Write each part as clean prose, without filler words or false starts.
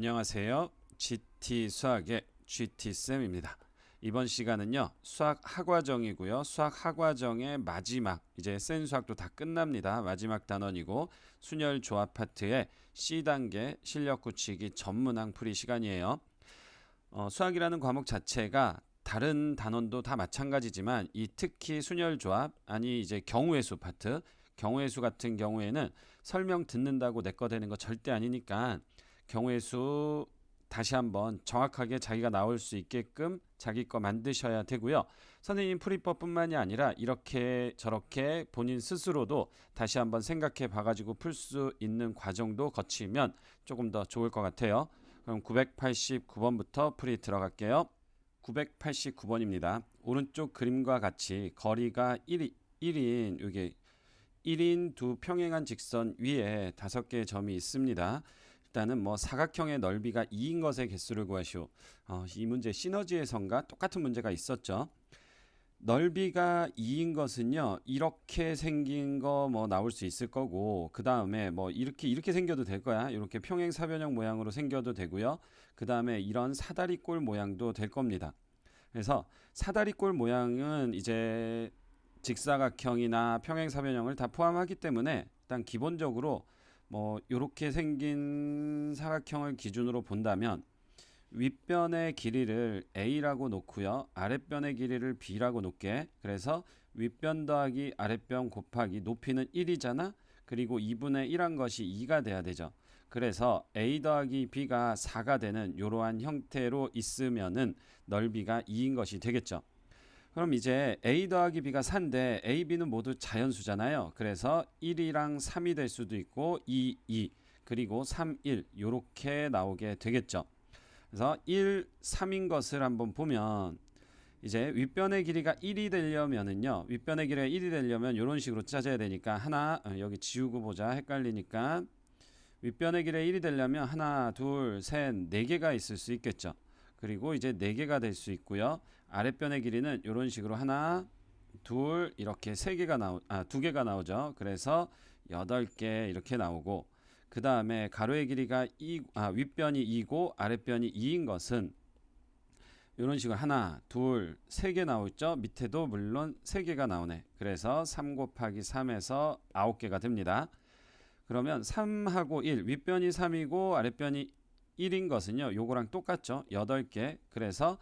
안녕하세요. GT 수학의 GT쌤입니다. 이번 시간은요, 수학 하과정이고요. 수학 하과정의 마지막, 이제 센 수학도 다 끝납니다. 마지막 단원이고, 순열 조합 파트의 C단계 실력 굳히기 전문항 풀이 시간이에요. 수학이라는 과목 자체가 다른 단원도 다 마찬가지지만 이 특히 순열 조합, 아니 이제 경우의 수 파트, 경우의 수 같은 경우에는 설명 듣는다고 내 거 되는 거 절대 아니니까 경우의 수 다시 한번 정확하게 자기가 나올 수 있게끔 자기 거 만드셔야 되고요. 선생님 풀이법뿐만이 아니라 이렇게 저렇게 본인 스스로도 다시 한번 생각해 봐가지고 풀 수 있는 과정도 거치면 조금 더 좋을 것 같아요. 그럼 989번부터 풀이 들어갈게요. 989번입니다. 오른쪽 그림과 같이 거리가 1인 이게 1인 두 평행한 직선 위에 5개의 점이 있습니다. 일단은 뭐 사각형의 넓이가 2인 것의 개수를 구하시오. 이 문제 시너지에선가 똑같은 문제가 있었죠. 넓이가 2인 것은요, 이렇게 생긴 거 뭐 나올 수 있을 거고, 그 다음에 뭐 이렇게 생겨도 될 거야. 이렇게 평행사변형 모양으로 생겨도 되고요. 그 다음에 이런 사다리꼴 모양도 될 겁니다. 그래서 사다리꼴 모양은 이제 직사각형이나 평행사변형을 다 포함하기 때문에 일단 기본적으로 뭐 이렇게 생긴 사각형을 기준으로 본다면 윗변의 길이를 a라고 놓고요. 아랫변의 길이를 b라고 놓게. 그래서 윗변 더하기 아랫변 곱하기 높이는 1이잖아. 그리고 2분의 1한 것이 2가 돼야 되죠. 그래서 a 더하기 b가 4가 되는 이러한 형태로 있으면은 넓이가 2인 것이 되겠죠. 그럼 이제 a 더하기 b가 4인데 a, b는 모두 자연수잖아요. 그래서 1이랑 3이 될 수도 있고 2, 2 그리고 3, 1 이렇게 나오게 되겠죠. 그래서 1, 3인 것을 한번 보면 이제 윗변의 길이가 1이 되려면은요. 윗변의 길이가 1이 되려면 이런 식으로 짜져야 되니까 하나 여기 지우고 보자. 헷갈리니까 윗변의 길이가 1이 되려면 하나, 둘, 셋, 4개가 있을 수 있겠죠. 그리고 이제 4개가 될 수 있고요. 아랫변의 길이는 이런 식으로 하나, 둘 이렇게 2개가 나오죠. 그래서 8개 이렇게 나오고 그 다음에 가로의 길이가 윗변이 2고 아랫변이 2인 것은 이런 식으로 하나, 둘, 3개 나오죠. 밑에도 물론 3개가 나오네. 그래서 3 곱하기 3에서 9개가 됩니다. 그러면 3하고 1, 윗변이 3이고 아랫변이 1인 것은요. 요거랑 똑같죠. 8개. 그래서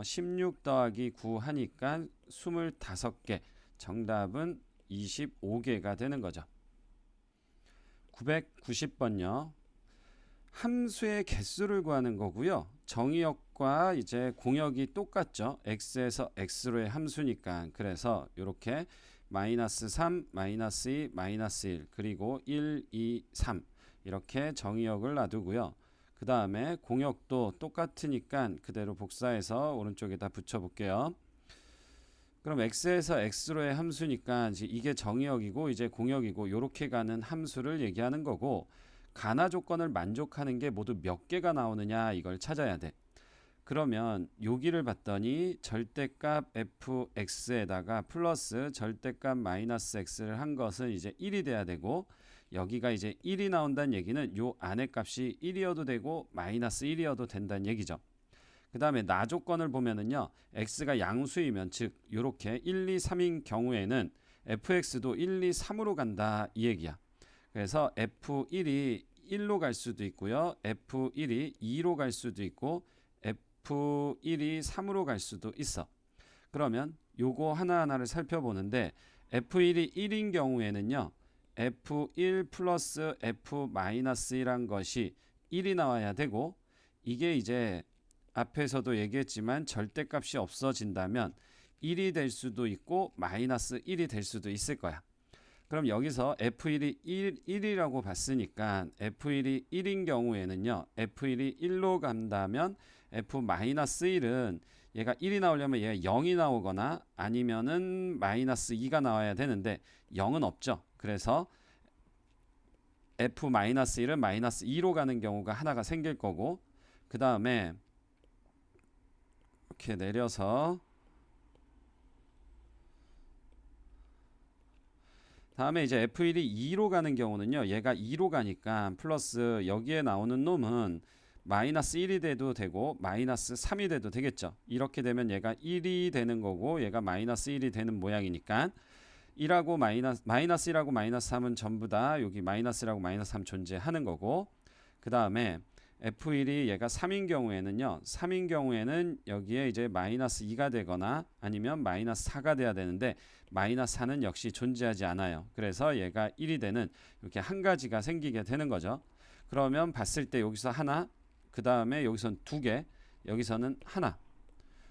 16 더하기 9 하니까 25개. 정답은 25개가 되는 거죠. 990번요. 함수의 개수를 구하는 거고요. 정의역과 이제 공역이 똑같죠. x에서 x로의 함수니까. 그래서 이렇게 마이너스 3, 마이너스 2, 마이너스 1 그리고 1, 2, 3 이렇게 정의역을 놔두고요. 그 다음에 공역도 똑같으니까 그대로 복사해서 오른쪽에다 붙여볼게요. 그럼 x에서 x로의 함수니까 이게 정의역이고 이제 공역이고 이렇게 가는 함수를 얘기하는 거고 가나 조건을 만족하는 게 모두 몇 개가 나오느냐 이걸 찾아야 돼. 그러면 여기를 봤더니 절대값 fx에다가 플러스 절대값 마이너스 x를 한 것은 이제 1이 돼야 되고 여기가 이제 1이 나온다는 얘기는 요 안에 값이 1이어도 되고 마이너스 1이어도 된다는 얘기죠. 그 다음에 나 조건을 보면은요. x가 양수이면 즉 요렇게 1, 2, 3인 경우에는 fx도 1, 2, 3으로 간다 이 얘기야. 그래서 f1이 1로 갈 수도 있고요. f1이 2로 갈 수도 있고 f1이 3으로 갈 수도 있어. 그러면 요거 하나하나를 살펴보는데 f1이 1인 경우에는요. f1 플러스 f-1한 것이 1이 나와야 되고 이게 이제 앞에서도 얘기했지만 절대값이 없어진다면 1이 될 수도 있고 마이너스 1이 될 수도 있을 거야. 그럼 여기서 f1이 1이라고 봤으니까 f1이 1인 경우에는요. f1이 1로 간다면 f-1은 얘가 1이 나오려면 얘가 0이 나오거나 아니면은 마이너스 2가 나와야 되는데 0은 없죠. 그래서 f-1은 마이너스 2로 가는 경우가 하나가 생길 거고 그 다음에 이렇게 내려서 다음에 이제 f1이 2로 가는 경우는요. 얘가 2로 가니까 플러스 여기에 나오는 놈은 마이너스 1이 돼도 되고 마이너스 3이 돼도 되겠죠. 이렇게 되면 얘가 1이 되는 거고 얘가 마이너스 1이 되는 모양이니까 1하고 마이너스 1하고 마이너스 3은 전부 다 여기 마이너스 1하고 마이너스 3 존재하는 거고, 그 다음에 F1이 얘가 3인 경우에는요, 3인 경우에는 여기에 이제 마이너스 2가 되거나 아니면 마이너스 4가 돼야 되는데 마이너스 4는 역시 존재하지 않아요. 그래서 얘가 1이 되는 이렇게 한 가지가 생기게 되는 거죠. 그러면 봤을 때 여기서 하나, 그 다음에 여기서는 두 개, 여기서는 하나.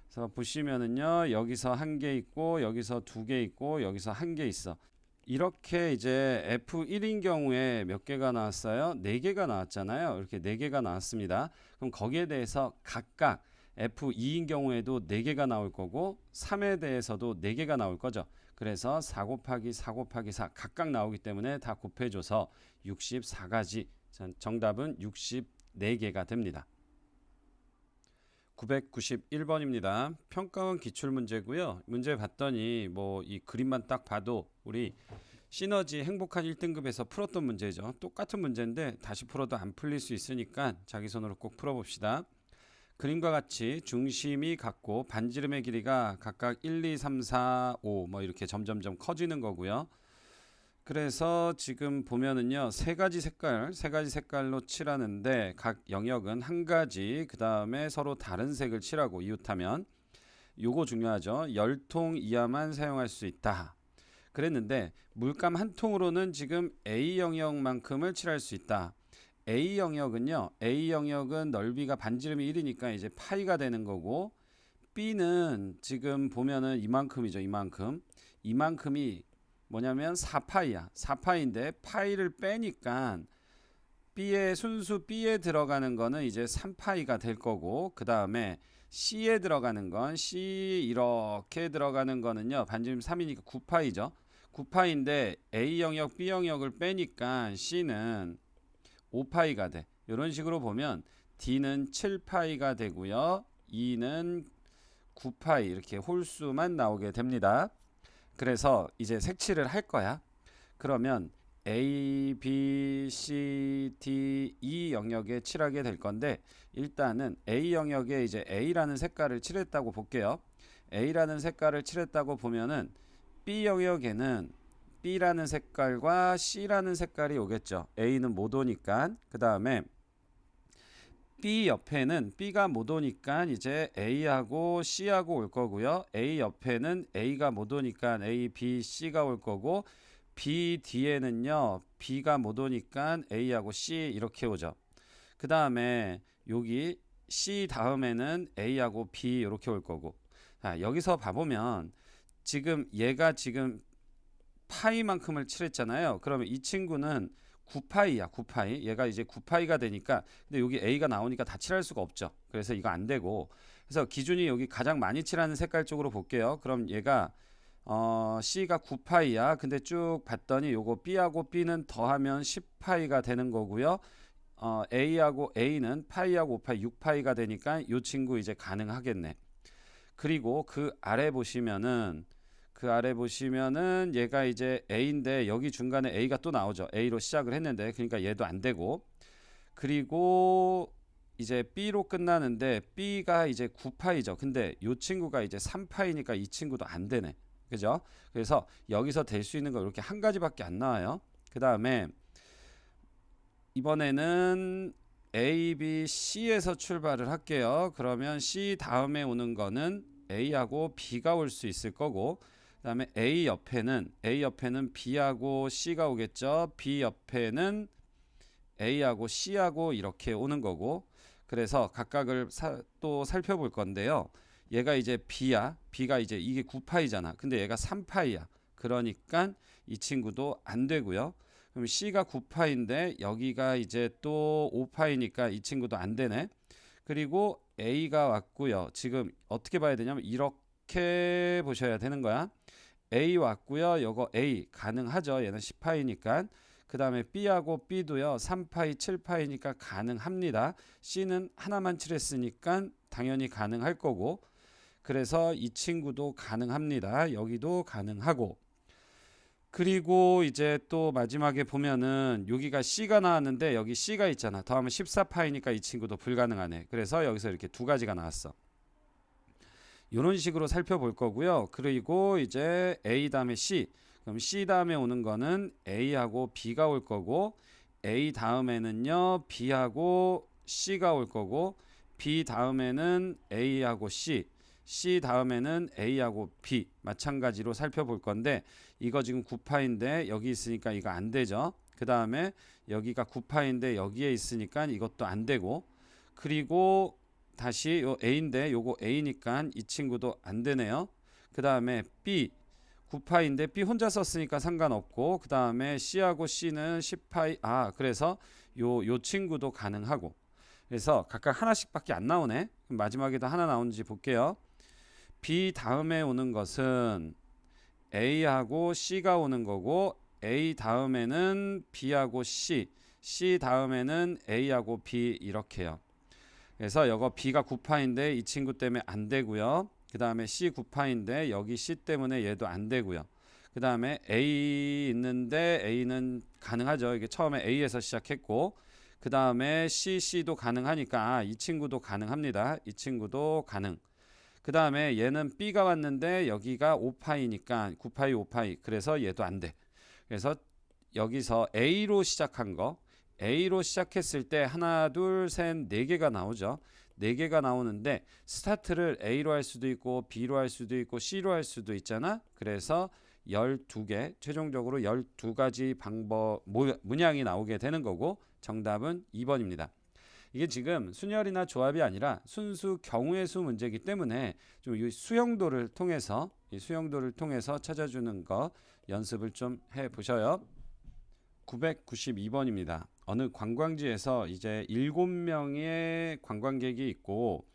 그래서 보시면은요, 여기서 한 개 있고 여기서 두 개 있고 여기서 한 개 있어. 이렇게 이제 F1인 경우에 몇 개가 나왔어요? 4개가 나왔잖아요. 이렇게 4개가 나왔습니다. 그럼 거기에 대해서 각각 F2인 경우에도 4개가 나올 거고 3에 대해서도 4개가 나올 거죠. 그래서 4 곱하기 4 곱하기 4 각각 나오기 때문에 다 곱해줘서 64가지. 정답은 64개가 됩니다. 991번입니다. 평가원 기출문제고요. 문제 봤더니 뭐 이 그림만 딱 봐도 우리 시너지 행복한 1등급에서 풀었던 문제죠. 똑같은 문제인데 다시 풀어도 안 풀릴 수 있으니까 자기 손으로 꼭 풀어봅시다. 그림과 같이 중심이 같고 반지름의 길이가 각각 1, 2, 3, 4, 5 뭐 이렇게 점점점 커지는 거고요. 그래서 지금 보면은요, 세 가지 색깔로 칠하는데 각 영역은 한 가지, 그 다음에 서로 다른 색을 칠하고 이웃하면 요거 중요하죠. 10통 이하만 사용할 수 있다. 그랬는데 물감 한 통으로는 지금 A 영역만큼을 칠할 수 있다. A 영역은 넓이가 반지름이 1이니까 이제 파이가 되는 거고, B는 지금 보면은 이만큼이죠. 이만큼이 뭐냐면 4파이야. 4파인데 파이를 빼니까 B의 순수 B에 들어가는 거는 이제 3파이가 될 거고, 그 다음에 C에 들어가는 건 C 이렇게 들어가는 거는요, 반지름 3이니까 9파이죠. 9파인데 A 영역 B 영역을 빼니까 C는 5파이가 돼. 이런 식으로 보면 D는 7파이가 되고요, E는 9파이 이렇게 홀수만 나오게 됩니다. 그래서 이제 색칠을 할 거야. 그러면 A, B, C, D, E 영역에 칠하게 될 건데, 일단은 A 영역에 이제 A라는 색깔을 칠했다고 볼게요. A라는 색깔을 칠했다고 보면은 B 영역에는 B라는 색깔과 C라는 색깔이 오겠죠. A는 못 오니까. 그 다음에 B 옆에는 B가 못 오니까 이제 A하고 C하고 올 거고요. A 옆에는 A가 못 오니까 A, B, C가 올 거고, B 뒤에는요, B가 못 오니까 A하고 C 이렇게 오죠. 그 다음에 여기 C 다음에는 A하고 B 이렇게 올 거고. 자, 여기서 봐보면 지금 얘가 지금 파이만큼을 칠했잖아요. 그러면 이 친구는 9파이야. 9파이. 얘가 이제 9파이가 되니까, 근데 여기 A가 나오니까 다 칠할 수가 없죠. 그래서 이거 안 되고, 그래서 기준이 여기 가장 많이 칠하는 색깔 쪽으로 볼게요. 그럼 얘가 C가 9파이야. 근데 쭉 봤더니 요거 B하고 B는 더하면 10파이가 되는 거고요. A하고 A는 파이하고 5파이 6파이가 되니까 이 친구 이제 가능하겠네. 그리고 그 아래 보시면은 얘가 이제 A인데 여기 중간에 A가 또 나오죠. A로 시작을 했는데, 그러니까 얘도 안 되고, 그리고 이제 B로 끝나는데 B가 이제 9파이죠. 근데 이 친구가 이제 3파이니까 이 친구도 안 되네. 그죠? 그래서 여기서 될 수 있는 거 이렇게 한 가지밖에 안 나와요. 그 다음에 이번에는 A, B, C에서 출발을 할게요. 그러면 C 다음에 오는 거는 A하고 B가 올 수 있을 거고, 그 다음에 A 옆에는 B하고 C가 오겠죠. B 옆에는 A하고 C하고 이렇게 오는 거고, 그래서 각각을 또 살펴볼 건데요. 얘가 이제 B야. B가 이제 이게 9파이잖아. 근데 얘가 3파이야. 그러니까 이 친구도 안 되고요. 그럼 C가 9파인데 여기가 이제 또 5파이니까 이 친구도 안 되네. 그리고 A가 왔고요. 지금 어떻게 봐야 되냐면 이렇게 보셔야 되는 거야. A 왔고요. 요거 A 가능하죠. 얘는 10파이니까. 그 다음에 B하고 B도요. 3파이, 7파이니까 가능합니다. C는 하나만 칠했으니까 당연히 가능할 거고, 그래서 이 친구도 가능합니다. 여기도 가능하고, 그리고 이제 또 마지막에 보면은 여기가 C가 나왔는데 여기 C가 있잖아. 더하면 14파이니까 이 친구도 불가능하네. 그래서 여기서 이렇게 두 가지가 나왔어. 이런 식으로 살펴볼 거고요. 그리고 이제 A 다음에 C. 그럼 C 다음에 오는 거는 A하고 B가 올 거고, A 다음에는요 B하고 C가 올 거고, B 다음에는 A하고 C, C 다음에는 A하고 B 마찬가지로 살펴볼 건데, 이거 지금 9파인데 여기 있으니까 이거 안 되죠. 그 다음에 여기가 9파인데 여기에 있으니까 이것도 안 되고, 그리고 다시 요 A인데 요거 A니까 이 친구도 안 되네요. 그 다음에 B 9파인데 B 혼자 썼으니까 상관없고, 그 다음에 C하고 C는 10파이, 그래서 요 친구도 가능하고, 그래서 각각 하나씩밖에 안 나오네. 그럼 마지막에도 하나 나오는지 볼게요. B 다음에 오는 것은 A하고 C가 오는 거고, A 다음에는 B하고 C, C 다음에는 A하고 B 이렇게요. 그래서 이거 B가 9파인데 이 친구 때문에 안 되고요. 그 다음에 C 9파인데 여기 C 때문에 얘도 안 되고요. 그 다음에 A 있는데 A는 가능하죠. 이게 처음에 A에서 시작했고, 그 다음에 C도 가능하니까 이 친구도 가능합니다. 이 친구도 가능. 그 다음에 얘는 B가 왔는데 여기가 5파이니까 9파이 5파이, 그래서 얘도 안 돼. 그래서 여기서 A로 시작한 거, A로 시작했을 때 하나 둘 셋 네 개가 나오죠. 네 개가 나오는데 스타트를 A로 할 수도 있고 B로 할 수도 있고 C로 할 수도 있잖아. 그래서 12개, 최종적으로 12가지 방법 문양이 나오게 되는 거고, 정답은 2번입니다. 이게 지금 순열이나 조합이 아니라 순수 경우의 수 문제이기 때문에 좀 이 수용도를 통해서 찾아주는 거 연습을 좀 해보셔요. 992번입니다. 어느 관광지에서 이제 7명의 관광객이 있고,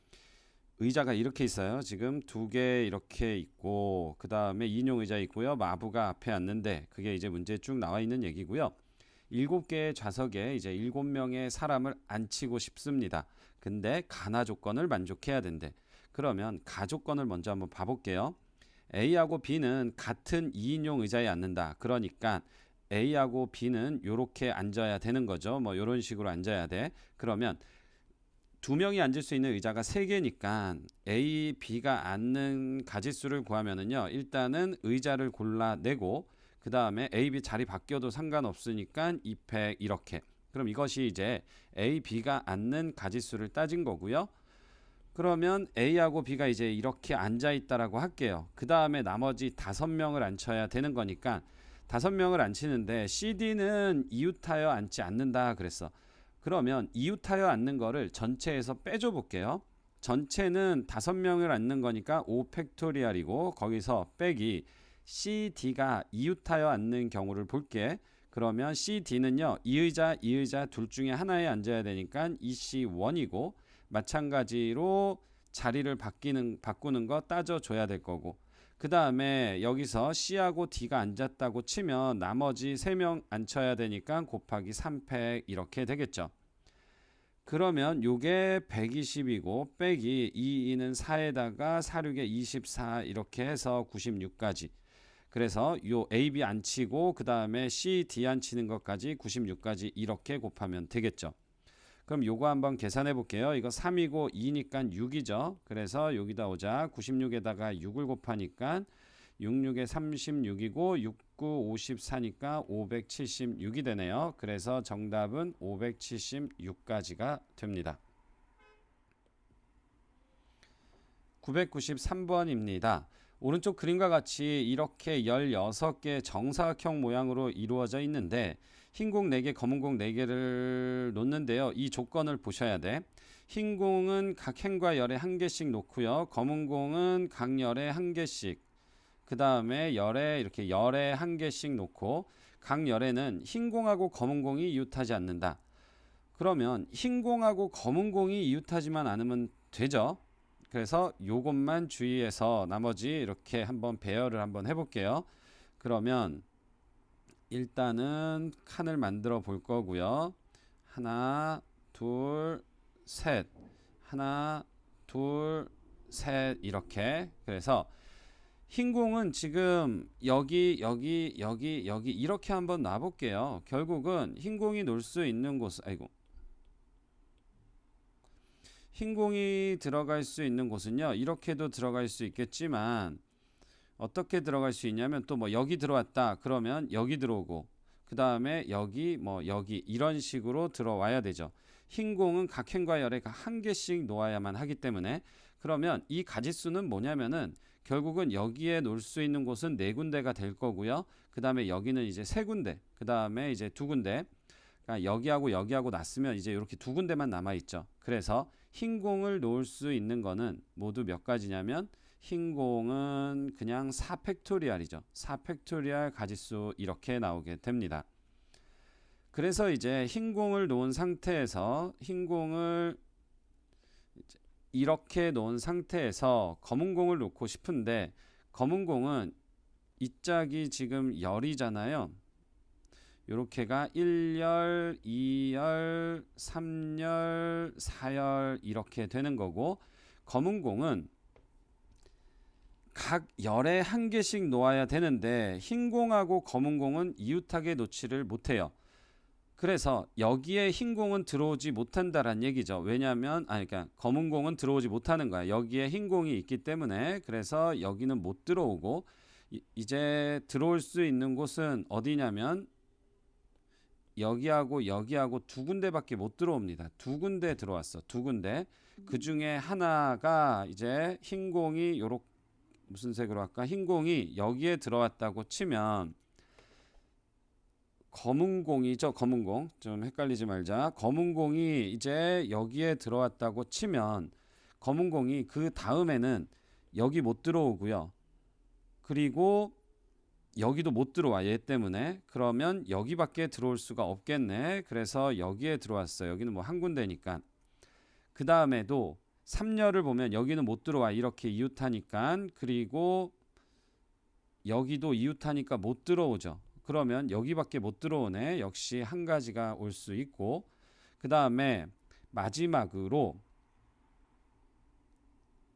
의자가 이렇게 있어요. 지금 2개 이렇게 있고, 그 다음에 2인용 의자 있고요. 마부가 앞에 앉는데, 그게 이제 문제에 쭉 나와 있는 얘기고요. 7개의 좌석에 이제 7명의 사람을 앉히고 싶습니다. 근데 가나 조건을 만족해야 된대. 그러면 가 조건을 먼저 한번 봐볼게요. A하고 B는 같은 2인용 의자에 앉는다. 그러니까 A하고 B는 이렇게 앉아야 되는 거죠. 뭐 이런 식으로 앉아야 돼. 그러면 두 명이 앉을 수 있는 의자가 3개니까 A, B가 앉는 가지수를 구하면은요, 일단은 의자를 골라내고, 그 다음에 A, B 자리 바뀌어도 상관없으니까 2팩 이렇게. 그럼 이것이 이제 A, B가 앉는 가지수를 따진 거고요. 그러면 A하고 B가 이제 이렇게 앉아 있다라고 할게요. 그 다음에 나머지 5명을 앉혀야 되는 거니까 5명을 앉히는데 CD는 이웃하여 앉지 않는다 그랬어. 그러면 이웃하여 앉는 거를 전체에서 빼줘 볼게요. 전체는 5명을 앉는 거니까 5팩토리얼이고, 거기서 빼기 CD가 이웃하여 앉는 경우를 볼게. 그러면 CD는요, 이 의자 둘 중에 하나에 앉아야 되니까 EC1이고, 마찬가지로 자리를 바꾸는 거 따져줘야 될 거고, 그 다음에 여기서 C하고 D가 앉았다고 치면 나머지 3명 앉혀야 되니까 곱하기 3팩 이렇게 되겠죠. 그러면 요게 120이고 빼기 2는 4에다가 4, 6에 24 이렇게 해서 96까지. 그래서 요 A, B 안 치고 그 다음에 C, D 안 치는 것까지 96까지 이렇게 곱하면 되겠죠. 그럼 요거 한번 계산해 볼게요. 이거 3이고 2니까 6이죠. 그래서 여기다 오자. 96에다가 6을 곱하니까 6, 6에 36이고 6, 9, 54니까 576이 되네요. 그래서 정답은 576까지가 됩니다. 993번입니다. 오른쪽 그림과 같이 이렇게 16개 정사각형 모양으로 이루어져 있는데 흰 공 4개, 검은 공 4개를 놓는데요. 이 조건을 보셔야 돼. 흰 공은 각 행과 열에 1개씩 놓고요. 검은 공은 각 열에 1개씩, 그 다음에 열에 이렇게 열에 1개씩 놓고, 각 열에는 흰 공하고 검은 공이 이웃하지 않는다. 그러면 흰 공하고 검은 공이 이웃하지만 않으면 되죠. 그래서 요것만 주의해서 나머지 이렇게 한번 배열을 한번 해볼게요. 그러면 일단은 칸을 만들어 볼 거고요. 하나, 둘, 셋, 하나, 둘, 셋 이렇게. 그래서 흰 공은 지금 여기 이렇게 한번 놔볼게요. 결국은 흰 공이 놀 수 있는 곳, 흰 공이 들어갈 수 있는 곳은요, 이렇게도 들어갈 수 있겠지만 어떻게 들어갈 수 있냐면 또 뭐 여기 들어왔다 그러면 여기 들어오고 그 다음에 여기 뭐 여기 이런 식으로 들어와야 되죠. 흰 공은 각행과 열애가 한 개씩 놓아야만 하기 때문에, 그러면 이 가짓수는 뭐냐면은 결국은 여기에 놓을 수 있는 곳은 네 군데가 될 거고요. 그 다음에 여기는 이제 세 군데, 그 다음에 이제 두 군데, 그러니까 여기하고 놨으면 이제 이렇게 두 군데만 남아 있죠. 그래서 흰 공을 놓을 수 있는 거는 모두 몇 가지냐면, 흰 공은 그냥 4팩토리얼이죠. 4팩토리얼 가짓수 이렇게 나오게 됩니다. 그래서 이제 흰 공을 놓은 상태에서 이렇게 놓은 상태에서 검은 공을 놓고 싶은데, 검은 공은 이 짝이 지금 열이잖아요. 요렇게가 1열, 2열, 3열, 4열 이렇게 되는 거고, 검은 공은 각 열에 한 개씩 놓아야 되는데 흰 공하고 검은 공은 이웃하게 놓지를 못해요. 그래서 여기에 흰 공은 들어오지 못한다란 얘기죠. 왜냐하면 그러니까 검은 공은 들어오지 못하는 거야. 여기에 흰 공이 있기 때문에. 그래서 여기는 못 들어오고, 이제 들어올 수 있는 곳은 어디냐면 여기하고 두 군데밖에 못 들어옵니다. 두 군데 들어왔어. 두 군데. 그 중에 하나가 이제 흰 공이 요렇게, 무슨 색으로 할까? 흰 공이 여기에 들어왔다고 치면, 검은 공이죠. 검은 공. 좀 헷갈리지 말자. 검은 공이 이제 여기에 들어왔다고 치면 검은 공이 그 다음에는 여기 못 들어오고요. 그리고 여기도 못 들어와, 얘 때문에. 그러면 여기밖에 들어올 수가 없겠네. 그래서 여기에 들어왔어. 여기는 뭐 한 군데니까. 그 다음에도 3열을 보면 여기는 못 들어와, 이렇게 이웃하니까. 그리고 여기도 이웃하니까 못 들어오죠. 그러면 여기밖에 못 들어오네. 역시 한 가지가 올 수 있고, 그 다음에 마지막으로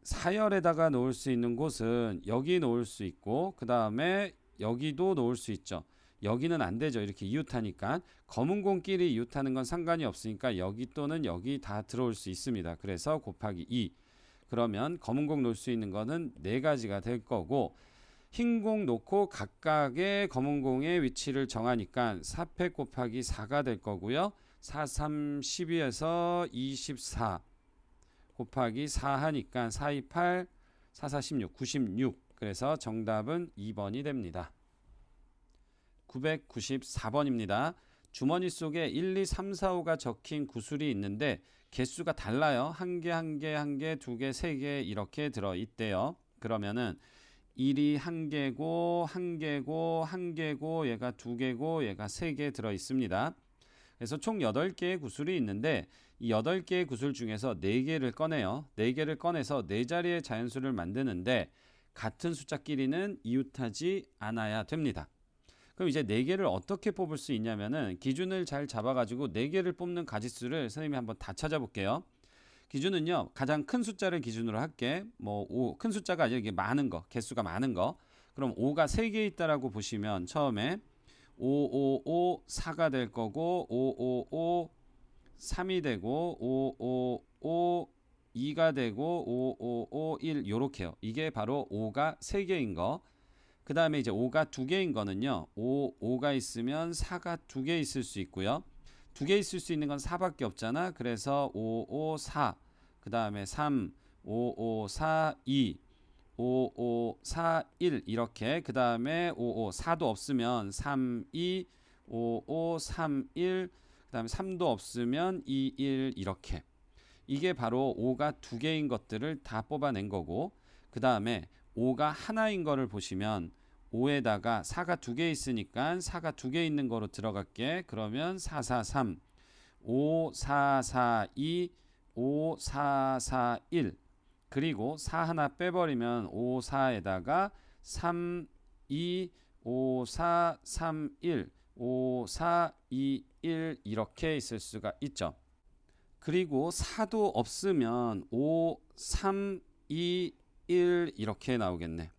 4열에다가 놓을 수 있는 곳은 여기 놓을 수 있고, 그 다음에 여기도 놓을 수 있죠. 여기는 안 되죠. 이렇게 이웃하니까. 검은 공끼리 이웃하는 건 상관이 없으니까 여기 또는 여기 다 들어올 수 있습니다. 그래서 곱하기 2. 그러면 검은 공 놓을 수 있는 거는 네 가지가 될 거고, 흰 공 놓고 각각의 검은 공의 위치를 정하니까 4팩 곱하기 4가 될 거고요. 4, 3, 12에서 24 곱하기 4 하니까 4, 2, 8, 4, 4, 16, 96. 그래서 정답은 2번이 됩니다. 994번입니다. 주머니 속에 1, 2, 3, 4, 5가 적힌 구슬이 있는데 개수가 달라요. 한 개, 두 개, 세 개 이렇게 들어있대요. 그러면은 1이 한 개고, 얘가 두 개고, 얘가 세 개 들어있습니다. 그래서 총 8개의 구슬이 있는데 이 8개의 구슬 중에서 4개를 꺼내요. 4개를 꺼내서 4자리의 자연수를 만드는데 같은 숫자끼리는 이웃하지 않아야 됩니다. 그럼 이제 4개를 어떻게 뽑을 수 있냐면은 기준을 잘 잡아가지고 4개를 뽑는 가짓수를 선생님이 한번 다 찾아볼게요. 기준은요, 가장 큰 숫자를 기준으로 할게. 뭐 5, 큰 숫자가 아니라 이게 많은 거, 개수가 많은 거. 그럼 5가 3개 있다라고 보시면 처음에 5, 5, 5, 4가 될 거고, 5, 5, 5, 3이 되고, 5, 5, 5, 2가 되고, 5, 5, 5, 1 요렇게요. 이게 바로 5가 3개인 거. 그 다음에 이제 5가 2개인 거는요, 5가 있으면 4가 2개 있을 수 있고요. 2개 있을 수 있는 건 4밖에 없잖아. 그래서 5, 5, 4. 그 다음에 3, 5, 5, 4, 2, 5, 5, 4, 1 이렇게. 그 다음에 5, 5, 4도 없으면 3, 2, 5, 5, 3, 1. 그 다음에 3도 없으면 2, 1 이렇게. 이게 바로 5가 2개인 것들을 다 뽑아낸 거고, 그 다음에 5가 하나인 거를 보시면 5에다가 4가 2개 있으니까 4가 2개 있는 거로 들어갈게. 그러면 4, 4, 3, 5, 4, 4, 2, 5, 4, 4, 1. 그리고 4 하나 빼버리면 5, 4에다가 3, 2, 5, 4, 3, 1, 5, 4, 2, 1 이렇게 있을 수가 있죠. 그리고 4도 없으면 5, 3, 2, 1 이렇게 나오겠네.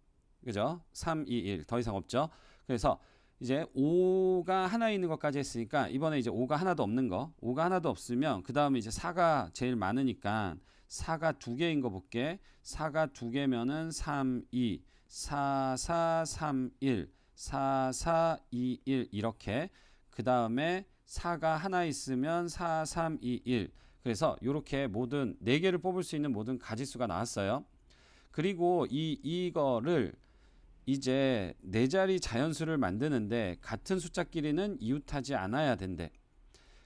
그죠? 3, 2, 1 더 이상 없죠. 그래서 이제 5가 하나 있는 것까지 했으니까 이번에 이제 5가 하나도 없는 거, 5가 하나도 없으면 그 다음에 이제 4가 제일 많으니까 4가 두 개인 거 볼게. 4가 두 개면은 3, 2, 4, 4, 3, 1, 4, 4, 2, 1 이렇게. 그 다음에 4가 하나 있으면 4, 3, 2, 1. 그래서 이렇게 모든 4개를 뽑을 수 있는 모든 가지수가 나왔어요. 그리고 이거를 이제 네 자리 자연수를 만드는데 같은 숫자끼리는 이웃하지 않아야 된대.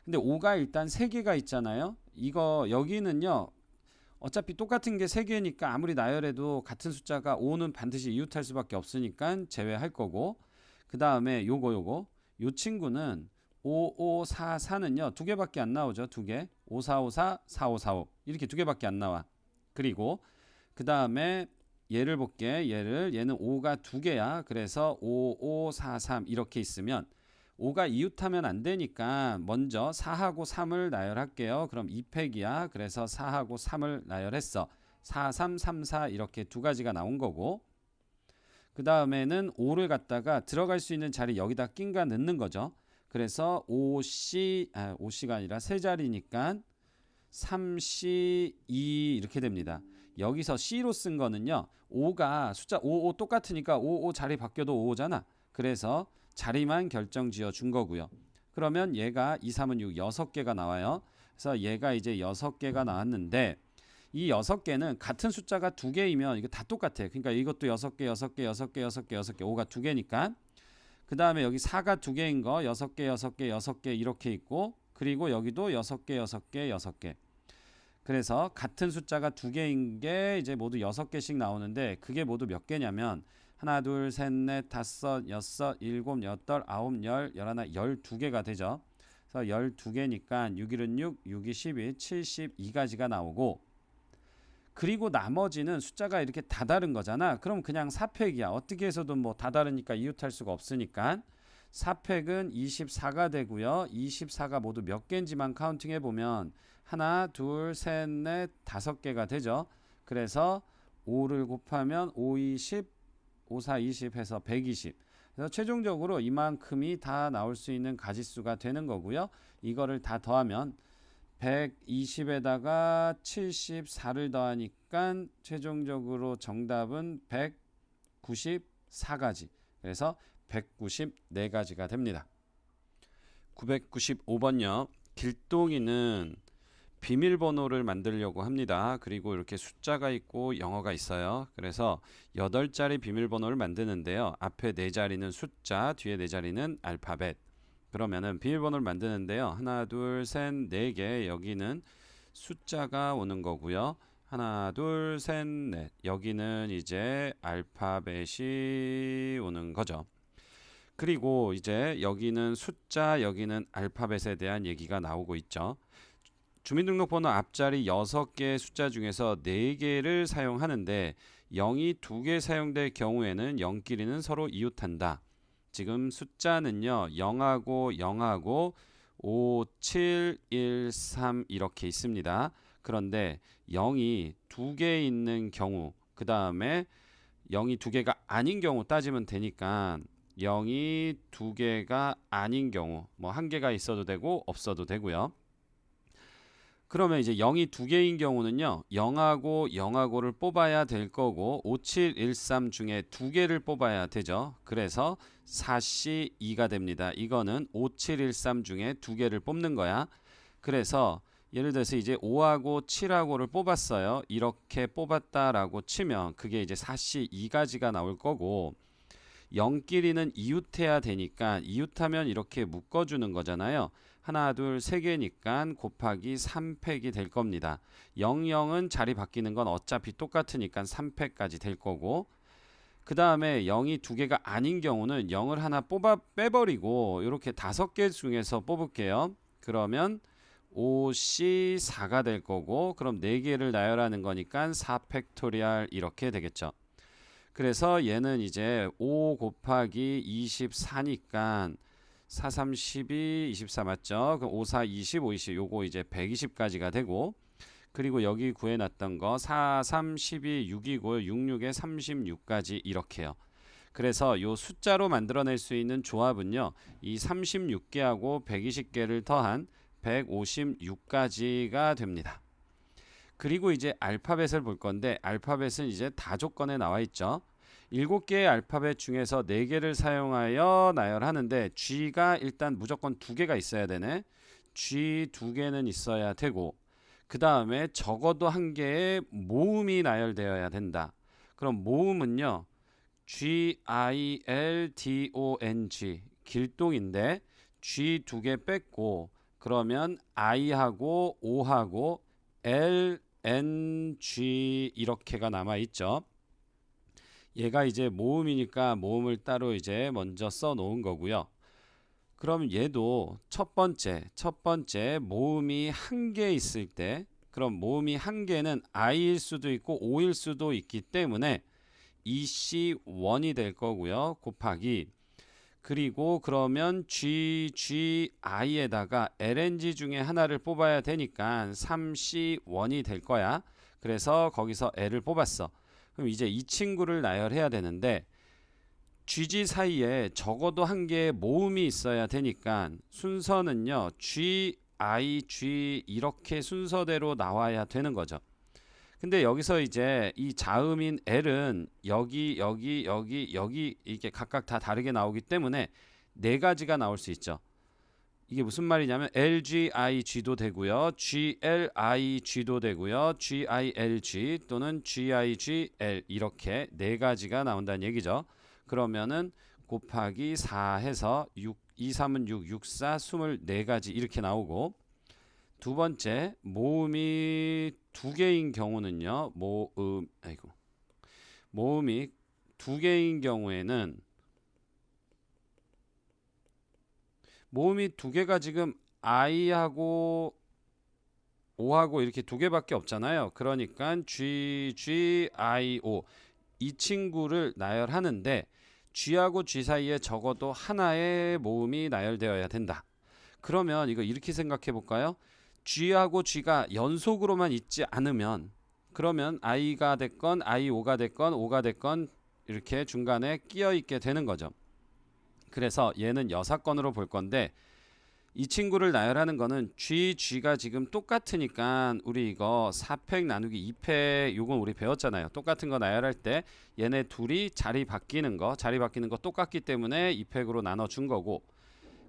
근데 5가 일단 3개가 있잖아요. 이거 여기는요. 어차피 똑같은 게 3개니까 아무리 나열해도 같은 숫자가 5는 반드시 이웃할 수밖에 없으니까 제외할 거고, 그 다음에 요거 요 친구는 5, 5, 4, 4는요 2개밖에 안 나오죠. 2개. 5, 4, 5, 4, 4, 5, 4, 5 이렇게 2개밖에 안 나와. 그리고 그 다음에 얘를 볼게. 얘는 5가 2개야. 그래서 5, 5, 4, 3 이렇게 있으면 5가 이웃하면 안 되니까 먼저 4하고 3을 나열할게요. 그럼 2팩이야. 그래서 4하고 3을 나열했어. 4, 3, 3, 4 이렇게 두 가지가 나온 거고, 그 다음에는 5를 갖다가 들어갈 수 있는 자리 여기다 낀가 넣는 거죠. 그래서 5C가 아니라 세 자리니까 3C2 이렇게 됩니다. 여기서 C로 쓴 거는요. 5가 숫자 5, 5 똑같으니까 5, 5 자리 바뀌어도 5잖아. 그래서 자리만 결정 지어 준 거고요. 그러면 얘가 2, 3은 6, 6개가 나와요. 그래서 얘가 이제 6개가 나왔는데 이 6개는 같은 숫자가 2개이면 이거 다 똑같아. 그러니까 이것도 6개, 6개, 6개, 6개, 6개, 5가 2개니까. 그 다음에 여기 4가 2개인 거 6개, 6개, 6개 이렇게 있고, 그리고 여기도 6개, 6개, 6개. 그래서 같은 숫자가 2개인 게 이제 모두 6개씩 나오는데 그게 모두 몇 개냐면 하나, 둘, 셋, 넷, 다섯, 여섯, 일곱, 여덟, 아홉, 열, 열하나, 12개가 되죠. 그래서 12개니까 6, 1은 6, 6이 12, 72가지가 나오고, 그리고 나머지는 숫자가 이렇게 다 다른 거잖아. 그럼 그냥 4팩이야. 어떻게 해서든 뭐 다 다르니까 이웃할 수가 없으니까 4팩은 24가 되고요. 24가 모두 몇 개인지만 카운팅 해보면 하나, 둘, 셋, 넷, 5개가 되죠. 그래서 5를 곱하면 5, 20, 5, 4, 20 해서 120. 그래서 최종적으로 이만큼이 다 나올 수 있는 가지수가 되는 거고요. 이거를 다 더하면 120에다가 74를 더하니까 최종적으로 정답은 194가지. 그래서 194가지가 됩니다. 995번요. 길동이는 비밀번호를 만들려고 합니다. 그리고 이렇게 숫자가 있고 영어가 있어요. 그래서 8자리 비밀번호를 만드는데요. 앞에 4자리는 숫자, 뒤에 4자리는 알파벳. 그러면은 비밀번호를 만드는데요. 하나, 둘, 셋, 4개. 여기는 숫자가 오는 거고요. 하나, 둘, 셋, 넷. 여기는 이제 알파벳이 오는 거죠. 그리고 이제 여기는 숫자, 여기는 알파벳에 대한 얘기가 나오고 있죠. 주민등록번호 앞자리 6개의 숫자 중에서 4개를 사용하는데 0이 2개 사용될 경우에는 0끼리는 서로 이웃한다. 지금 숫자는요. 0하고 0하고 5, 7, 1, 3 이렇게 있습니다. 그런데 0이 2개 있는 경우, 그 다음에 0이 2개가 아닌 경우 따지면 되니까 0이 2개가 아닌 경우, 뭐 1개가 있어도 되고 없어도 되고요. 그러면 이제 0이 2개인 경우는요. 0하고 0하고를 뽑아야 될 거고 5, 7, 1, 3 중에 2개를 뽑아야 되죠. 그래서 4C2가 됩니다. 이거는 5, 7, 1, 3 중에 2개를 뽑는 거야. 그래서 예를 들어서 이제 5하고 7하고를 뽑았어요. 이렇게 뽑았다라고 치면 그게 이제 4C2가지가 나올 거고, 0끼리는 이웃해야 되니까 이웃하면 이렇게 묶어주는 거잖아요. 하나, 둘, 3개니까 곱하기 3팩이 될 겁니다. 0, 0은 자리 바뀌는 건 어차피 똑같으니까 3팩까지 될 거고, 그 다음에 0이 2개가 아닌 경우는 0을 하나 빼버리고 이렇게 5개 중에서 뽑을게요. 그러면 5C4가 될 거고, 그럼 4개를 나열하는 거니까 4팩토리얼 이렇게 되겠죠. 그래서 얘는 이제 5 곱하기 24니까 4, 3, 12, 24 맞죠? 그럼 5, 4, 20, 5, 20 요거 이제 120까지가 되고, 그리고 여기 구해놨던 거 4, 3, 12, 6이고요. 6, 6에 36까지 이렇게요. 그래서 요 숫자로 만들어낼 수 있는 조합은요, 이 36개하고 120개를 더한 156가지가 됩니다. 그리고 이제 알파벳을 볼 건데, 알파벳은 이제 다 조건에 나와 있죠. 7개의 알파벳 중에서 4개를 사용하여 나열하는데, G가 일단 무조건 2개가 있어야 되네. G 2개는 있어야 되고, 그 다음에 적어도 1개의 모음이 나열되어야 된다. 그럼 모음은요, GILDONG 길동인데 G 2개 뺐고, 그러면 I하고 O하고 LNG 이렇게가 남아 있죠. 얘가 이제 모음이니까 모음을 따로 이제 먼저 써 놓은 거고요. 그럼 얘도 첫 번째 모음이 1개 있을 때, 그럼 모음이 1개는 I일 수도 있고 O일 수도 있기 때문에 EC1이 될 거고요. 곱하기, 그리고 그러면 GGI에다가 LNG 중에 하나를 뽑아야 되니까 3C1이 될 거야. 그래서 거기서 L을 뽑았어. 그럼 이제 이 친구를 나열해야 되는데, GG 사이에 적어도 1개의 모음이 있어야 되니까 순서는요, G, I, G 이렇게 순서대로 나와야 되는 거죠. 근데 여기서 이제 이 자음인 L은 여기 이게 각각 다 다르게 나오기 때문에 4가지가 나올 수 있죠. 이게 무슨 말이냐면 LGIG도 되고요, GLIG도 되고요, GILG 또는 GIGL 이렇게 4가지가 나온다는 얘기죠. 그러면은 곱하기 4 해서 6, 2, 3은 6, 6, 4, 24가지 이렇게 나오고, 두 번째 모음이 2개인 경우는요, 모음이 2개인 경우에는, 모음이 2개가 지금 I하고 O하고 이렇게 2개밖에 없잖아요. 그러니까 G, G, I, O 이 친구를 나열하는데 G하고 G 사이에 적어도 하나의 모음이 나열되어야 된다. 그러면 이거 이렇게 생각해 볼까요? G하고 G가 연속으로만 있지 않으면, 그러면 I가 됐건 IO가 됐건 O가 됐건 이렇게 중간에 끼어 있게 되는 거죠. 그래서 얘는 여사건으로 볼 건데, 이 친구를 나열하는 거는 G가 지금 똑같으니까 우리 이거 4팩 나누기 2팩 요건 우리 배웠잖아요. 똑같은 거 나열할 때 얘네 둘이 자리 바뀌는 거 똑같기 때문에 2팩으로 나눠준 거고,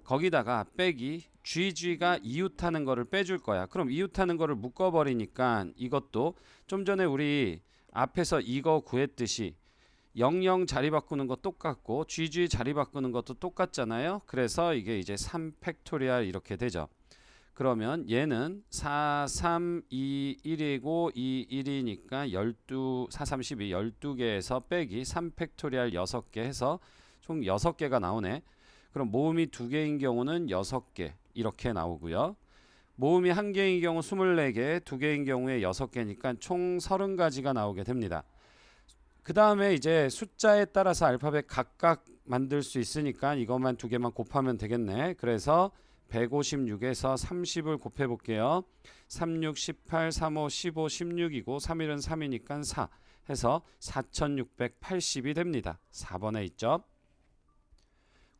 거기다가 빼기 GG가 이웃하는 거를 빼줄 거야. 그럼 이웃하는 거를 묶어버리니까 이것도 좀 전에 우리 앞에서 이거 구했듯이 00 자리 바꾸는 거 똑같고 GG 자리 바꾸는 것도 똑같잖아요. 그래서 이게 이제 3팩토리얼 이렇게 되죠. 그러면 얘는 4, 3, 2, 1이고 2, 1이니까 4, 3, 12, 12개에서 빼기 3팩토리얼 6개 해서 총 6개가 나오네. 그럼 모음이 2개인 경우는 6개 이렇게 나오고요. 모음이 1개인 경우 24개, 2개인 경우에 6개니까 총 30가지가 나오게 됩니다. 그 다음에 이제 숫자에 따라서 알파벳 각각 만들 수 있으니까 이것만 2개만 곱하면 되겠네. 그래서 156에서 30을 곱해 볼게요. 3, 6, 18, 3, 5, 15, 16이고 3일은 3이니까 4 해서 4680이 됩니다. 4번에 있죠.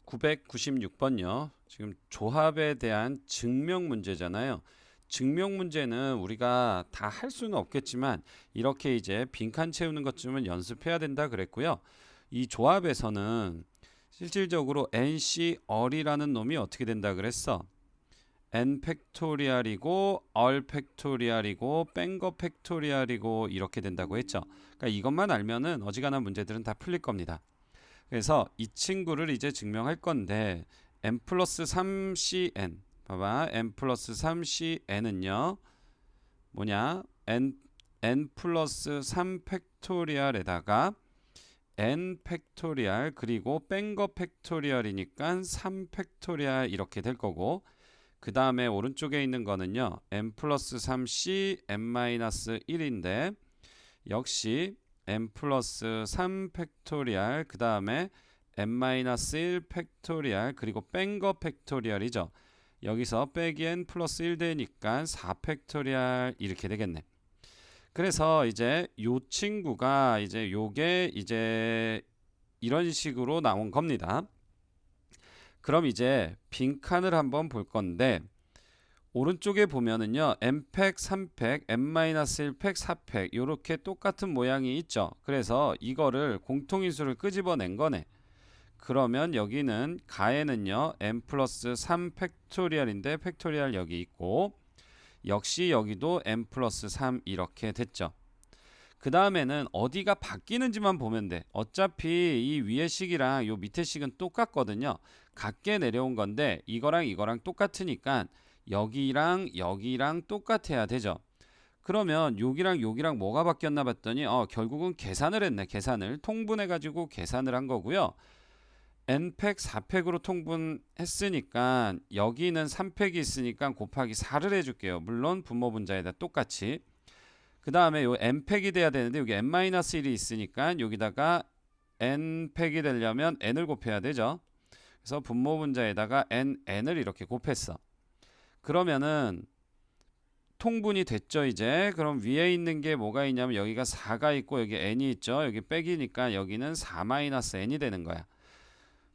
996번요. 지금 조합에 대한 증명 문제잖아요. 증명 문제는 우리가 다 할 수는 없겠지만 이렇게 이제 빈칸 채우는 것쯤은 연습해야 된다 그랬고요. 이 조합에서는 실질적으로 NC얼이라는 놈이 어떻게 된다 그랬어? N 팩토리얼이고 얼 팩토리얼이고 뺀 거 팩토리얼이고 이렇게 된다고 했죠. 그러니까 이것만 알면은 어지간한 문제들은 다 풀릴 겁니다. 그래서 이 친구를 이제 증명할 건데 n 플러스 3cn 봐봐, n 플러스 3cn은요 뭐냐, n 플러스 3 팩토리얼에다가 n 팩토리얼 그리고 뺀 거 팩토리얼이니까 3 팩토리얼 이렇게 될 거고, 그 다음에 오른쪽에 있는 거는요 n 플러스 3c n 마이너스 1인데 역시 n 플러스 3 팩토리얼 그 다음에 n-1 팩토리얼 그리고 뺀 거 팩토리얼이죠. 여기서 빼기 n 플러스 1 되니까 4 팩토리얼 이렇게 되겠네. 그래서 이제 요 친구가 이제 요게 이제 이런 식으로 나온 겁니다. 그럼 이제 빈칸을 한번 볼 건데 오른쪽에 보면은요 n팩, 3팩, n-1팩, 4팩 이렇게 똑같은 모양이 있죠. 그래서 이거를 공통인수를 끄집어낸 거네. 그러면 여기는 가에는요 n 플러스 3 팩토리얼인데 팩토리얼 여기 있고 역시 여기도 n 플러스 3 이렇게 됐죠. 그 다음에는 어디가 바뀌는지만 보면 돼. 어차피 이 위에 식이랑 요 밑에 식은 똑같거든요. 같게 내려온 건데 이거랑 이거랑 똑같으니까 여기랑 여기랑 똑같아야 되죠. 그러면 여기랑 여기랑 뭐가 바뀌었나 봤더니 결국은 계산을 했네. 계산을 통분해 가지고 계산을 한 거고요. n팩 4팩으로 통분했으니까 여기는 3팩이 있으니까 곱하기 4를 해줄게요. 물론 분모 분자에다 똑같이. 그 다음에 요 n팩이 돼야 되는데 여기 n-1이 있으니까 여기다가 n팩이 되려면 n을 곱해야 되죠. 그래서 분모 분자에다가 n을 이렇게 곱했어. 그러면은 통분이 됐죠 이제. 그럼 위에 있는 게 뭐가 있냐면 여기가 4가 있고 여기 n이 있죠. 여기 빼기니까 여기는 4-n이 되는 거야.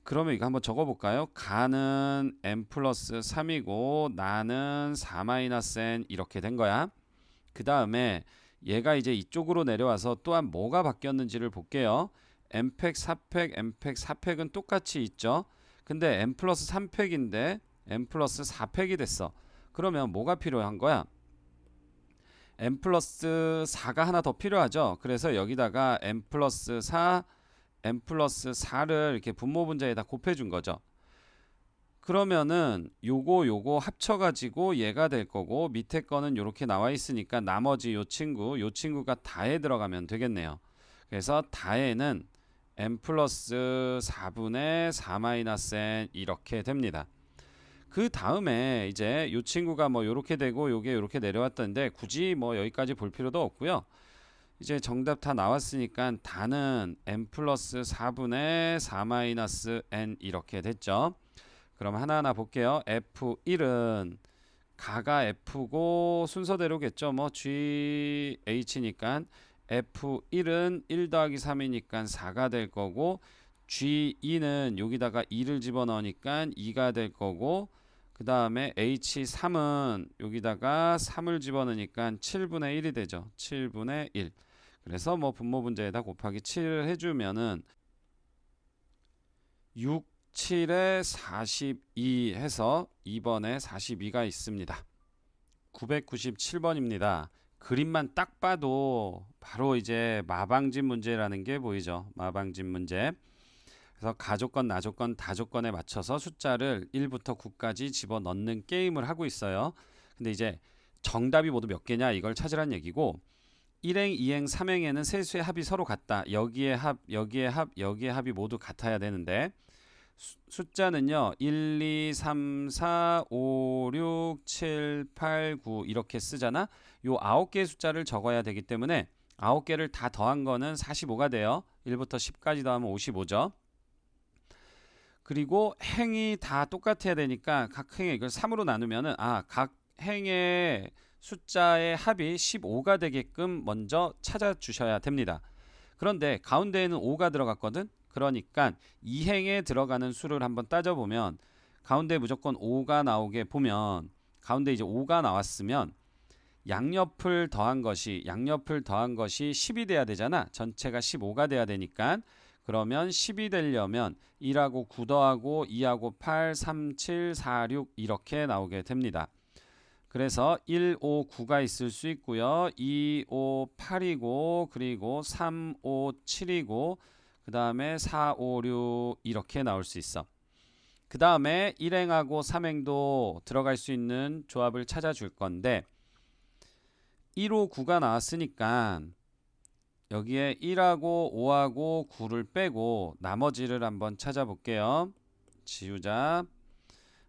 그러면 이거 한번 적어볼까요? 가는 n 플러스 3이고 나는 4-n 이렇게 된 거야. 그 다음에 얘가 이제 이쪽으로 내려와서 또한 뭐가 바뀌었는지를 볼게요. n팩, 4팩, n팩, 4팩은 똑같이 있죠. 근데 n 플러스 3팩인데 n 플러스 4팩이 됐어. 그러면 뭐가 필요한 거야? n 플러스 4가 하나 더 필요하죠. 그래서 여기다가 n 플러스 4, n 플러스 4를 이렇게 분모 분자에다 곱해준 거죠. 그러면은 요거 합쳐가지고 얘가 될 거고 밑에 거는 이렇게 나와 있으니까 나머지 요 친구가 다에 들어가면 되겠네요. 그래서 다에는 n 플러스 4분의 4-n 이렇게 됩니다. 그 다음에 이제 요 친구가 뭐 요렇게 되고 요게 요렇게 내려왔던데 굳이 뭐 여기까지 볼 필요도 없고요. 이제 정답 다 나왔으니까 다는 n 플러스 4분의 4-n 이렇게 됐죠. 그럼 하나하나 볼게요. F1은 가가 F고 순서대로겠죠. 뭐 GH니까 F1은 1 더하기 3이니까 4가 될 거고 G2는 여기다가 2를 집어넣으니까 2가 될 거고 그 다음에 H3은 여기다가 3을 집어넣으니까 7분의 1이 되죠. 7분의 1. 그래서 뭐 분모 분자에다 곱하기 7을 해주면은 6 7에 42 해서 2번에 42가 있습니다. 997번입니다. 그림만 딱 봐도 바로 이제 마방집 문제라는 게 보이죠. 마방집 문제. 그래서 가조건, 나조건, 다조건에 맞춰서 숫자를 1부터 9까지 집어넣는 게임을 하고 있어요. 근데 이제 정답이 모두 몇 개냐 이걸 찾으란 얘기고 1행, 2행, 3행에는 세 수의 합이 서로 같다. 여기에 합, 여기에 합, 여기에 합이 모두 같아야 되는데 숫자는요 1, 2, 3, 4, 5, 6, 7, 8, 9 이렇게 쓰잖아. 요 9개의 숫자를 적어야 되기 때문에 9개를 다 더한 거는 45가 돼요. 1부터 10까지 더하면 55죠. 그리고 행이 다 똑같아야 되니까 각 행에 이걸 3으로 나누면은 각 행의 숫자의 합이 15가 되게끔 먼저 찾아주셔야 됩니다. 그런데 가운데에는 5가 들어갔거든. 그러니까 2행에 들어가는 수를 한번 따져보면 가운데 무조건 5가 나오게 보면 가운데 이제 5가 나왔으면 양옆을 더한 것이 10이 돼야 되잖아. 전체가 15가 돼야 되니까 그러면 10이 되려면 1하고 9 더하고 2하고 8, 3, 7, 4, 6 이렇게 나오게 됩니다. 그래서 1, 5, 9가 있을 수 있고요. 2, 5, 8이고 그리고 3, 5, 7이고 그 다음에 4, 5, 6 이렇게 나올 수 있어. 그 다음에 1행하고 3행도 들어갈 수 있는 조합을 찾아줄 건데 1, 5, 9가 나왔으니까 여기에 1하고 5하고 9를 빼고 나머지를 한번 찾아볼게요. 지우자.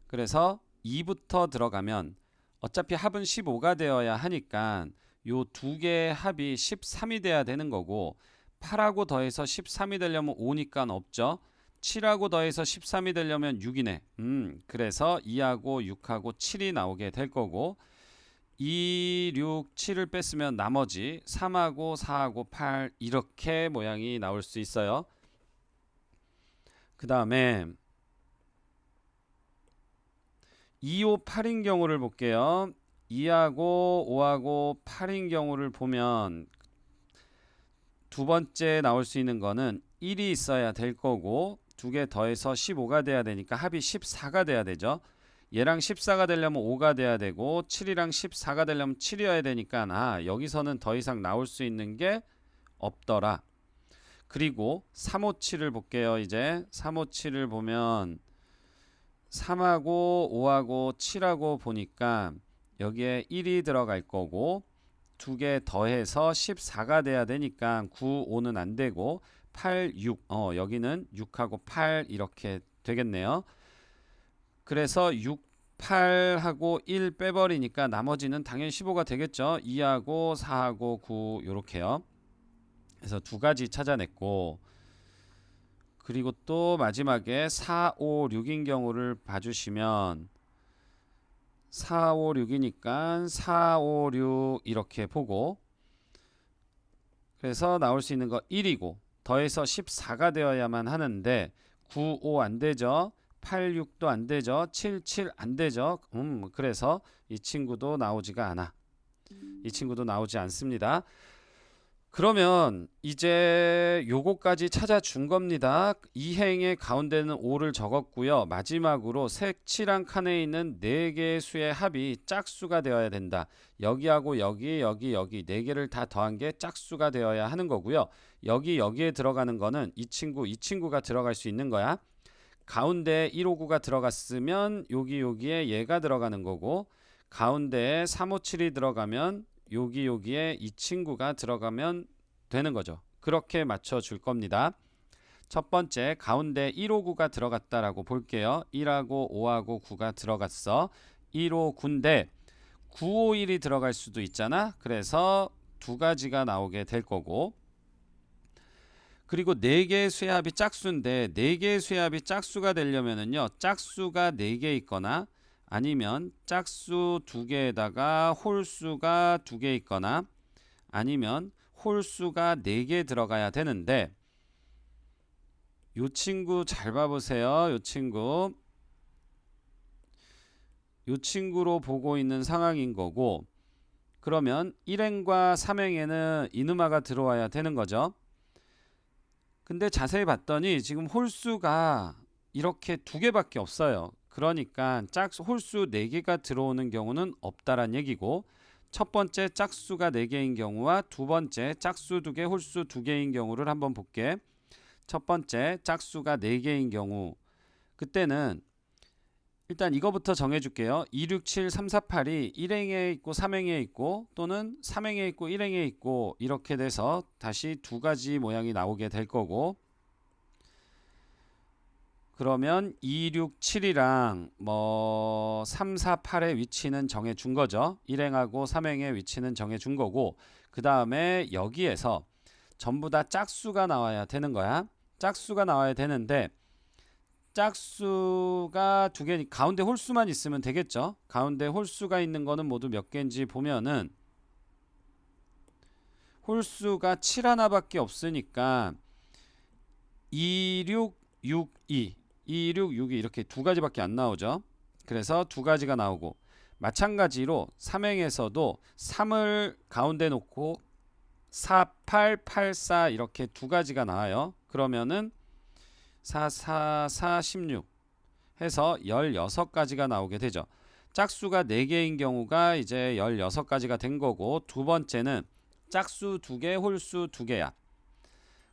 그래서 2부터 들어가면 어차피 합은 15가 되어야 하니까 요 두 개의 합이 13이 돼야 되는 거고 8하고 더해서 13이 되려면 5니까 없죠. 7하고 더해서 13이 되려면 6이네. 그래서 2하고 6하고 7이 나오게 될 거고 2, 6, 7을 뺐으면 나머지 3하고 4하고 8 이렇게 모양이 나올 수 있어요. 그 다음에 2, 5, 8인 경우를 볼게요. 2하고 5하고 8인 경우를 보면 두 번째 나올 수 있는 거는 1이 있어야 될 거고 두 개 더해서 15가 돼야 되니까 합이 14가 돼야 되죠. 얘랑 14가 되려면 5가 돼야 되고 7이랑 14가 되려면 7이어야 되니까 여기서는 더 이상 나올 수 있는 게 없더라. 그리고 357을 볼게요. 이제 357을 보면 3하고 5하고 7하고 보니까 여기에 1이 들어갈 거고 두 개 더해서 14가 돼야 되니까 9, 5는 안 되고 8, 6 여기는 6하고 8 이렇게 되겠네요. 그래서 6, 8하고 1 빼버리니까 나머지는 당연히 15가 되겠죠. 2하고 4하고 9 요렇게요. 그래서 두 가지 찾아냈고 그리고 또 마지막에 4, 5, 6인 경우를 봐주시면 4, 5, 6이니까 4, 5, 6 이렇게 보고 그래서 나올 수 있는 거 1이고 더해서 14가 되어야만 하는데 9, 5 안 되죠. 8, 6도 안 되죠. 7, 7 안 되죠. 그래서 이 친구도 나오지가 않아. 이 친구도 나오지 않습니다. 그러면 이제 요거까지 찾아준 겁니다. 이행의 가운데는 5를 적었고요. 마지막으로 색칠한 칸에 있는 4개의 수의 합이 짝수가 되어야 된다. 여기하고 여기 4개를 다 더한 게 짝수가 되어야 하는 거고요. 여기에 들어가는 거는 이 친구가 들어갈 수 있는 거야. 가운데에 159가 들어갔으면 여기에 얘가 들어가는 거고 가운데에 357이 들어가면 여기에 이 친구가 들어가면 되는 거죠. 그렇게 맞춰 줄 겁니다. 첫 번째 가운데 159가 들어갔다라고 볼게요. 1하고 5하고 9가 들어갔어. 159인데 951이 들어갈 수도 있잖아. 그래서 두 가지가 나오게 될 거고 그리고 4개의 수합이 짝수인데 4개의 수합이 짝수가 되려면은요. 짝수가 4개 있거나 아니면 짝수 2개에다가 홀수가 2개 있거나 아니면 홀수가 4개 들어가야 되는데 요 친구 잘 봐보세요. 요 친구로 보고 있는 상황인 거고 그러면 1행과 3행에는 이누마가 들어와야 되는 거죠. 근데 자세히 봤더니 지금 홀수가 이렇게 2개밖에 없어요. 그러니까 홀수 4개가 들어오는 경우는 없다란 얘기고 첫 번째 짝수가 4개인 경우와 두 번째 짝수 2개 홀수 2개인 경우를 한번 볼게. 첫 번째 짝수가 4개인 경우 그때는 일단 이거부터 정해줄게요. 2, 6, 7, 3, 4, 8이 1행에 있고 3행에 있고 또는 3행에 있고 1행에 있고 이렇게 돼서 다시 두 가지 모양이 나오게 될 거고 그러면 2, 6, 7이랑 3, 4, 8의 위치는 정해준 거죠. 1행하고 3행의 위치는 정해준 거고 그 다음에 여기에서 전부 다 짝수가 나와야 되는 거야. 짝수가 나와야 되는데 짝수가 2개니 가운데 홀수만 있으면 되겠죠. 가운데 홀수가 있는 거는 모두 몇 개인지 보면은 홀수가 7 하나밖에 없으니까 2, 6, 6, 2 2, 6, 6이 이렇게 두 가지밖에 안 나오죠. 그래서 두 가지가 나오고 마찬가지로 3행에서도 3을 가운데 놓고 4, 8, 8, 4 이렇게 두 가지가 나와요. 그러면은 4, 4, 4, 16 해서 16가지가 나오게 되죠. 짝수가 4개인 경우가 이제 16가지가 된 거고 두 번째는 짝수 2개, 홀수 2개야.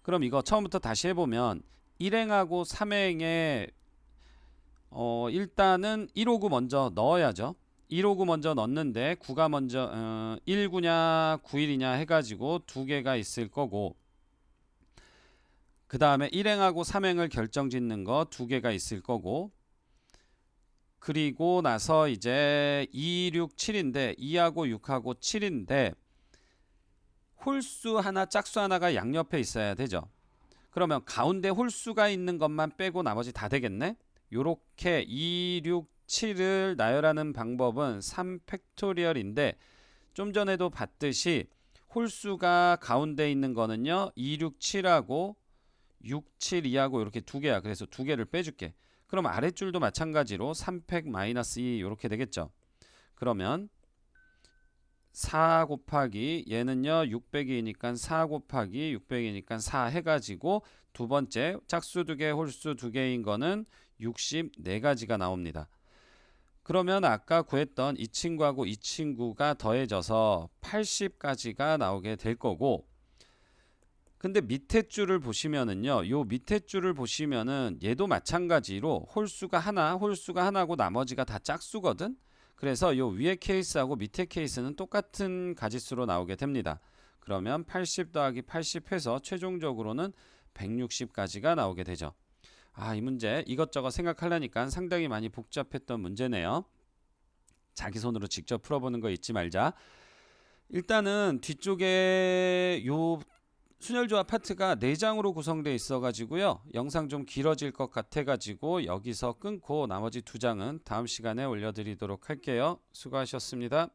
그럼 이거 처음부터 다시 해보면 1행하고 3행에 일단은 159 먼저 넣어야죠. 159 먼저 넣는데 9가 먼저 19냐 91이냐 해가지고 2개가 있을 거고 그 다음에 1행하고 3행을 결정짓는 거 2개가 있을 거고 그리고 나서 이제 2, 6, 7인데 2하고 6하고 7인데 홀수 하나 짝수 하나가 양옆에 있어야 되죠. 그러면 가운데 홀수가 있는 것만 빼고 나머지 다 되겠네. 요렇게 2, 6, 7을 나열하는 방법은 3팩토리얼인데 좀 전에도 봤듯이 홀수가 가운데 있는 거는요 2, 6, 7하고 6, 7, 2하고 이렇게 두 개야. 그래서 두 개를 빼줄게. 그럼 아랫줄도 마찬가지로 3팩 마이너스 2 이렇게 되겠죠. 그러면 4 곱하기 얘는요 600이니까 4 곱하기 600이니까 4 해가지고 두 번째 짝수 두 개 홀수 두 개인 거는 64가지가 나옵니다. 그러면 아까 구했던 이 친구하고 이 친구가 더해져서 80가지가 나오게 될 거고, 근데 밑에 줄을 보시면은요 요 밑에 줄을 보시면은 얘도 마찬가지로 홀수가 하나고 나머지가 다 짝수거든. 그래서 요 위에 케이스하고 밑에 케이스는 똑같은 가지수로 나오게 됩니다. 그러면 80 더하기 80 해서 최종적으로는 160가지가 나오게 되죠. 이 문제 이것저것 생각하려니까 상당히 많이 복잡했던 문제네요. 자기 손으로 직접 풀어보는 거 잊지 말자. 일단은 뒤쪽에 요 순열조합 파트가 4장으로 구성되어 있어 가지고요. 영상 좀 길어질 것 같아 가지고 여기서 끊고 나머지 2장은 다음 시간에 올려드리도록 할게요. 수고하셨습니다.